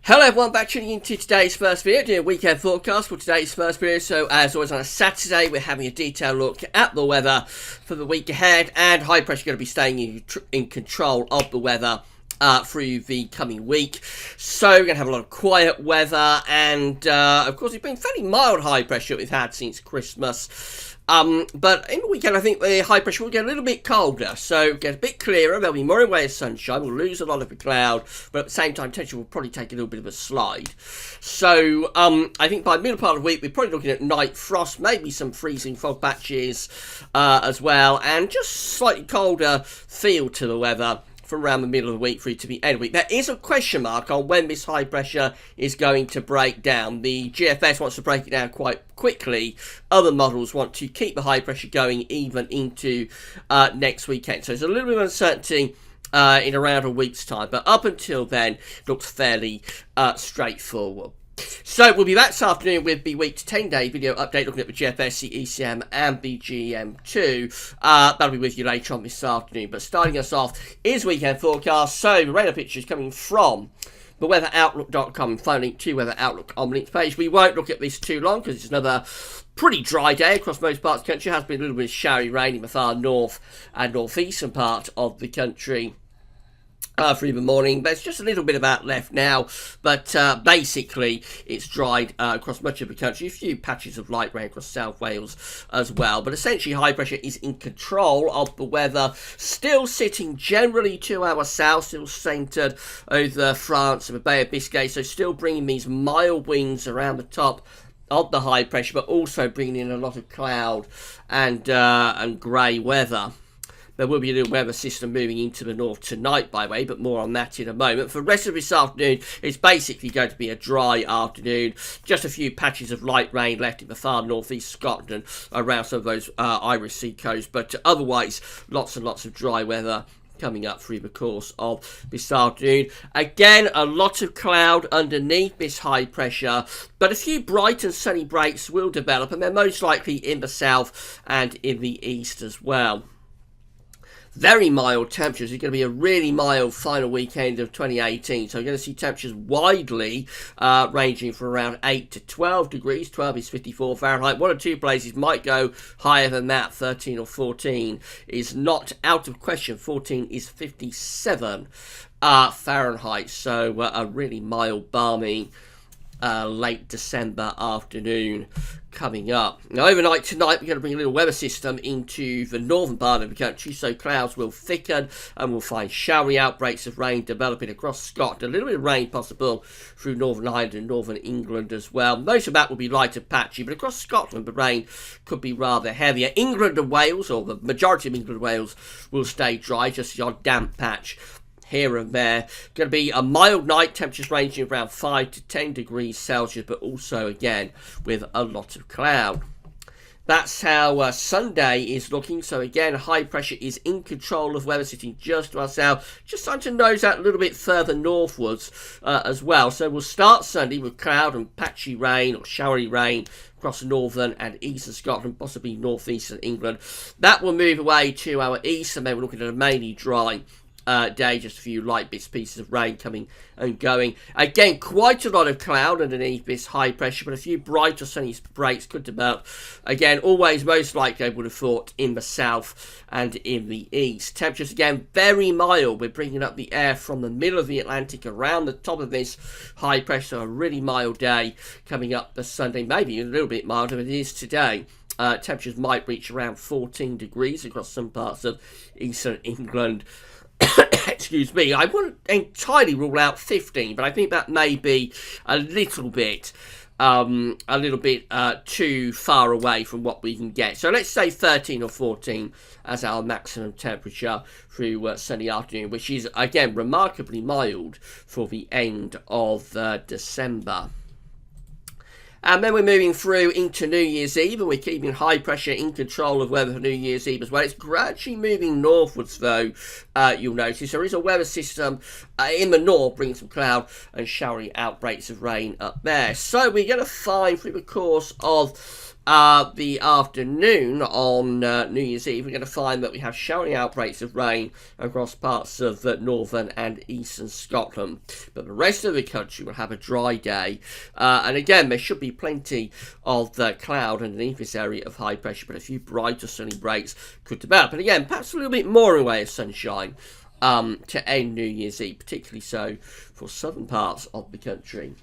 Hello everyone, back tuning into today's first video, doing a weekend forecast for today's first video. So as always on a Saturday, we're having a detailed look at the weather for the week ahead, and high pressure going to be staying in control of the weather through the coming week. So we're going to have a lot of quiet weather, and of course it's been fairly mild high pressure we've had since Christmas. But in the weekend, I think the high pressure will get a little bit colder, so get a bit clearer. There'll be more in way of sunshine. We'll lose a lot of the cloud, but at the same time, temperature will probably take a little bit of a slide. So I think by the middle part of the week, we're probably looking at night frost, maybe some freezing fog patches as well, and just slightly colder feel to the weather from around the middle of the week through to the end of the week. There is a question mark on when this high pressure is going to break down. The GFS wants to break it down quite quickly. Other models want to keep the high pressure going even into next weekend. So there's a little bit of uncertainty in around a week's time. But up until then, it looks fairly straightforward. So we'll be back this afternoon with the week to 10-day video update looking at the GFS, the ECM and the GM2. That'll be with you later on this afternoon. But starting us off is weekend forecast. So the radar picture is coming from the weatheroutlook.com. Phone link to Weather Outlook on the links page. We won't look at this too long because it's another pretty dry day across most parts of the country. It has been a little bit of showery rain in the far north and northeastern part of the country through the morning. There's just a little bit of that left now, but basically it's dried across much of the country. A few patches of light rain across South Wales as well, but essentially high pressure is in control of the weather, still sitting generally to our south, still centred over France and the Bay of Biscay, so still bringing these mild winds around the top of the high pressure, but also bringing in a lot of cloud and grey weather. There will be a little weather system moving into the north tonight, by the way, but more on that in a moment. For the rest of this afternoon, it's basically going to be a dry afternoon. Just a few patches of light rain left in the far northeast Scotland around some of those Irish sea coasts, but otherwise, lots and lots of dry weather coming up through the course of this afternoon. Again, a lot of cloud underneath this high pressure, but a few bright and sunny breaks will develop, and they're most likely in the south and in the east as well. Very mild temperatures. It's going to be a really mild final weekend of 2018. So we're going to see temperatures widely ranging from around 8 to 12 degrees. 12 is 54 Fahrenheit. One or two places might go higher than that. 13 or 14 is not out of question. 14 is 57 Fahrenheit. So a really mild, balmy late December afternoon coming up. Now overnight tonight we're going to bring a little weather system into the northern part of the country, so clouds will thicken and we'll find showery outbreaks of rain developing across Scotland. A little bit of rain possible through Northern Ireland and Northern England as well. Most of that will be light and patchy, but across Scotland the rain could be rather heavier. England and Wales, or the majority of England and Wales, will stay dry, just the odd damp patch here and there. Going to be a mild night, temperatures ranging around 5 to 10 degrees Celsius, but also again with a lot of cloud. That's how Sunday is looking. So again, high pressure is in control of weather, sitting just to our south, just starting to nose out a little bit further northwards as well. So we'll start Sunday with cloud and patchy rain or showery rain across northern and eastern Scotland, possibly northeastern England. That will move away to our east, and then we're looking at a mainly dry day, just a few light bits, pieces of rain coming and going. Again, quite a lot of cloud underneath this high pressure, but a few bright or sunny breaks could develop. Again, always most likely, I would have thought, in the south and in the east. Temperatures again very mild. We're bringing up the air from the middle of the Atlantic around the top of this high pressure. A really mild day coming up this Sunday, maybe a little bit milder than it is today. Temperatures might reach around 14 degrees across some parts of eastern England. Excuse me, I wouldn't entirely rule out 15, but I think that may be a little bit too far away from what we can get. So let's say 13 or 14 as our maximum temperature through Sunday afternoon, which is again remarkably mild for the end of December. And then we're moving through into New Year's Eve, and we're keeping high pressure in control of weather for New Year's Eve as well. It's gradually moving northwards, though, you'll notice. There is a weather system in the north, bringing some cloud and showery outbreaks of rain up there. So we're going to find through the course of the afternoon on New Year's Eve, we're going to find that we have showering outbreaks of rain across parts of northern and eastern Scotland. But the rest of the country will have a dry day. And again, there should be plenty of cloud underneath this area of high pressure, but a few brighter sunny breaks could develop. And again, perhaps a little bit more in way of sunshine to end New Year's Eve, particularly so for southern parts of the country.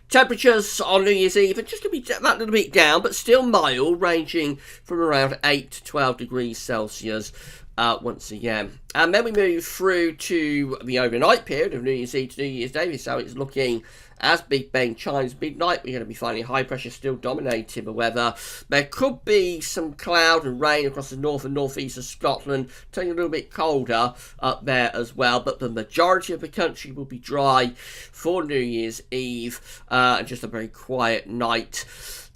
Temperatures on New Year's Eve are just going to be that little bit down, but still mild, ranging from around 8 to 12 degrees Celsius once again. And then we move through to the overnight period of New Year's Eve to New Year's Day. So it's looking as Big Ben chimes midnight. We're going to be finding high pressure still dominating the weather. There could be some cloud and rain across the north and northeast of Scotland, turning a little bit colder up there as well. But the majority of the country will be dry for New Year's Eve and just a very quiet night.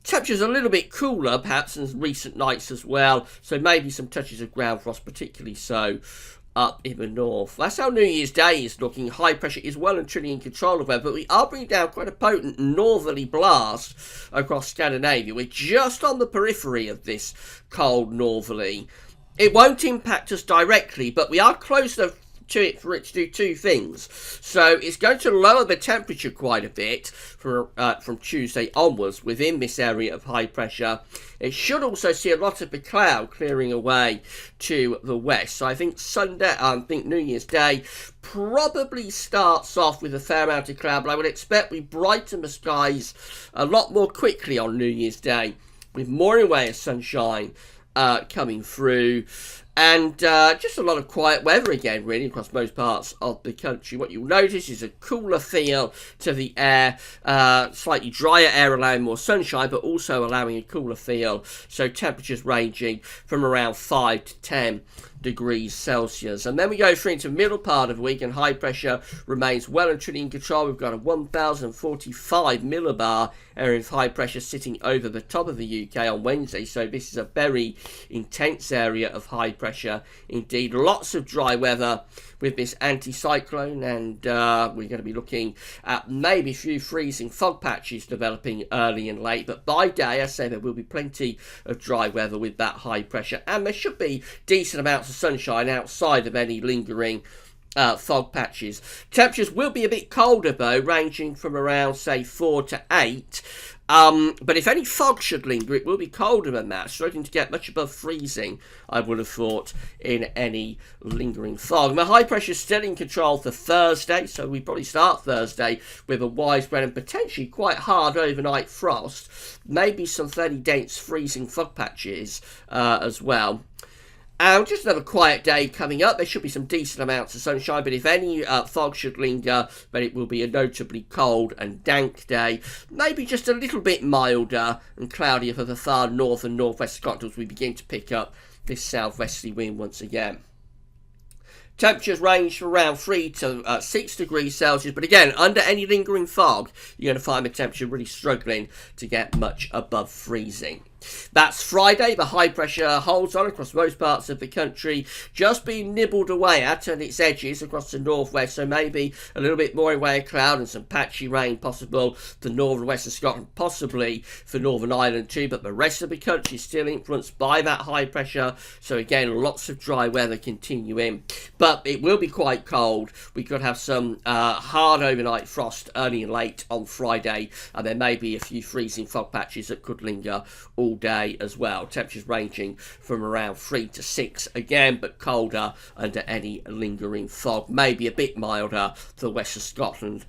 Temperatures a little bit cooler, perhaps, in recent nights as well. So maybe some touches of ground frost, particularly so up in the north. That's how New Year's Day is looking. High pressure is well and truly in control of weather, but we are bringing down quite a potent northerly blast across Scandinavia. We're just on the periphery of this cold northerly. It won't impact us directly, but we are close enough to it for it to do two things. So it's going to lower the temperature quite a bit from Tuesday onwards within this area of high pressure. It should also see a lot of the cloud clearing away to the west. So I think New Year's Day probably starts off with a fair amount of cloud, but I would expect we brighten the skies a lot more quickly on New Year's Day, with more in way of sunshine coming through. And just a lot of quiet weather again, really, across most parts of the country. What you'll notice is a cooler feel to the air, slightly drier air allowing more sunshine, but also allowing a cooler feel. So temperatures ranging from around 5 to 10 degrees Celsius. And then we go through into the middle part of the week, and high pressure remains well and truly in control. We've got a 1045 millibar area of high pressure sitting over the top of the UK on Wednesday. So this is a very intense area of high pressure indeed. Lots of dry weather with this anticyclone, and we're going to be looking at maybe a few freezing fog patches developing early and late, but by day I say there will be plenty of dry weather with that high pressure, and there should be decent amounts of sunshine outside of any lingering fog patches. Temperatures will be a bit colder though, ranging from around say 4 to 8. But if any fog should linger, it will be colder than that, struggling to get much above freezing, I would have thought, in any lingering fog. And the high pressure is still in control for Thursday, so we probably start Thursday with a widespread and potentially quite hard overnight frost, maybe some fairly dense freezing fog patches as well. And just another quiet day coming up. There should be some decent amounts of sunshine, but if any fog should linger, then it will be a notably cold and dank day. Maybe just a little bit milder and cloudier for the far north and northwest Scotland as we begin to pick up this southwesterly wind once again. Temperatures range from around 3 to 6 degrees Celsius, but again, under any lingering fog, you're going to find the temperature really struggling to get much above freezing. That's Friday. The high pressure holds on across most parts of the country, just being nibbled away at its edges across the northwest, so maybe a little bit more in way of cloud and some patchy rain possible for northern west of Scotland, possibly for Northern Ireland too, but the rest of the country is still influenced by that high pressure, so again lots of dry weather continuing, but it will be quite cold. We could have some hard overnight frost early and late on Friday, and there may be a few freezing fog patches that could linger all day as well. Temperatures ranging from around 3 to 6 again, but colder under any lingering fog. Maybe a bit milder for the west of Scotland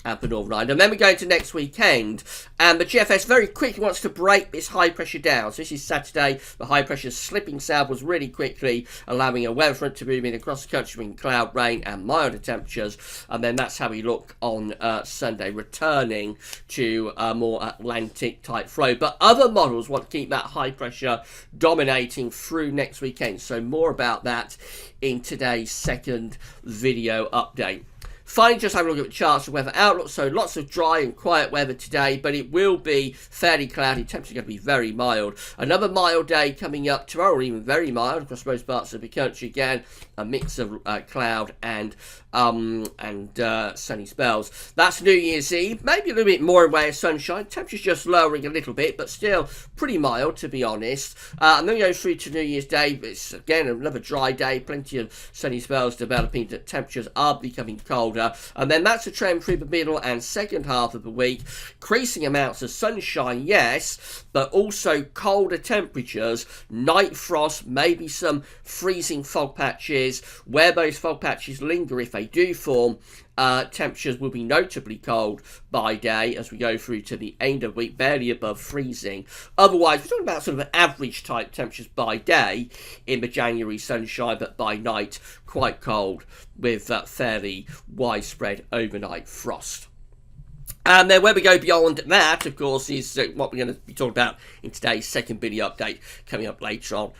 and for Northern Ireland. And then we go into next weekend, and the GFS very quickly wants to break this high pressure down. So this is Saturday. The high pressure is slipping southwards really quickly, allowing a weather front to move in across the country with cloud, rain and milder temperatures. And then that's how we look on Sunday, returning to a more Atlantic type flow. But other models want to keep that high pressure dominating through next weekend. So more about that in today's second video update. Finally, just having a look at the charts of weather outlook. So lots of dry and quiet weather today, but it will be fairly cloudy. Temperatures are going to be very mild. Another mild day coming up tomorrow, or even very mild across most parts of the country. Again, a mix of cloud and sunny spells. That's New Year's Eve. Maybe a little bit more in way of sunshine. Temperatures just lowering a little bit, but still pretty mild, to be honest. And then go through to New Year's Day. It's again another dry day. Plenty of sunny spells developing. That temperatures are becoming colder. And then that's a trend through the middle and second half of the week. Increasing amounts of sunshine, yes, but also colder temperatures, night frost, maybe some freezing fog patches. Where those fog patches linger, if they do form, temperatures will be notably cold by day as we go through to the end of the week, barely above freezing. Otherwise, we're talking about sort of an average type temperatures by day in the January sunshine, but by night quite cold with fairly widespread overnight frost. And then where we go beyond that, of course, is what we're going to be talking about in today's second video update coming up later on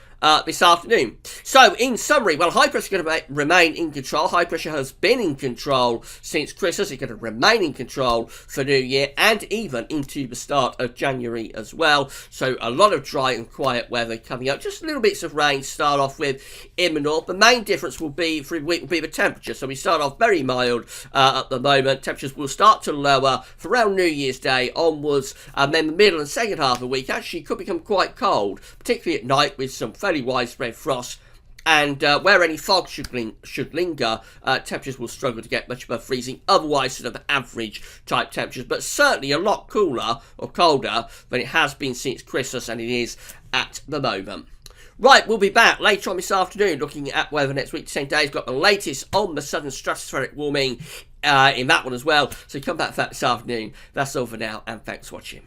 this afternoon. So, in summary, well, high pressure is going to remain in control. High pressure has been in control since Christmas. It's going to remain in control for New Year and even into the start of January as well. So, a lot of dry and quiet weather coming up. Just little bits of rain to start off with in the north. The main difference will be through the week will be the temperature. So, we start off very mild at the moment. Temperatures will start to lower for around New Year's Day onwards. And then the middle and second half of the week actually could become quite cold, particularly at night with some fairly widespread frost, and where any fog should linger, temperatures will struggle to get much above freezing. Otherwise, sort of average type temperatures, but certainly a lot cooler or colder than it has been since Christmas, and it is at the moment. Right, we'll be back later on this afternoon looking at weather next week. 10 days, got the latest on the southern stratospheric warming in that one as well. So come back for that this afternoon. That's all for now, and thanks for watching.